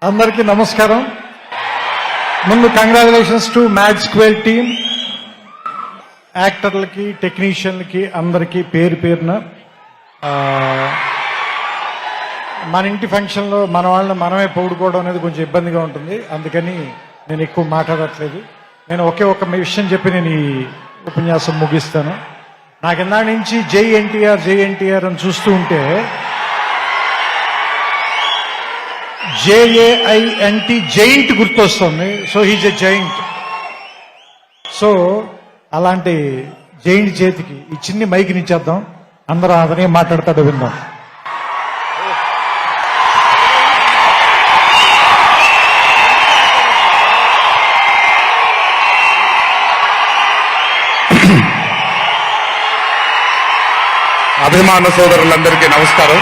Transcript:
అందరికీ నమస్కారం. ముందు congratulations to Mad Square team, యాక్టర్లకి, టెక్నీషియన్లకి, అందరికీ పేరు పేరున. మన ఇంటి ఫంక్షన్లో మన వాళ్ళని మనమే పొగుడుకోవడం అనేది కొంచెం ఇబ్బందిగా ఉంటుంది, అందుకని నేను ఎక్కువ మాట్లాడట్లేదు. నేను ఒకే ఒక విషయం చెప్పి నేను ఈ ఉపన్యాసం ముగిస్తాను. నాకు ఇందాక నుంచి జై ఎన్టీఆర్ జై ఎన్టీఆర్ అని చూస్తూ ఉంటే JAINT జైంట్ గుర్తొస్తుంది. So he's a giant. So అలాంటి జైంట్ చేతికి ఈ చిన్ని మైకి నిచ్చేద్దాం, అందరూ అతనే మాట్లాడతాడో విందాం. అభిమాన సోదరులందరికీ నమస్కారం.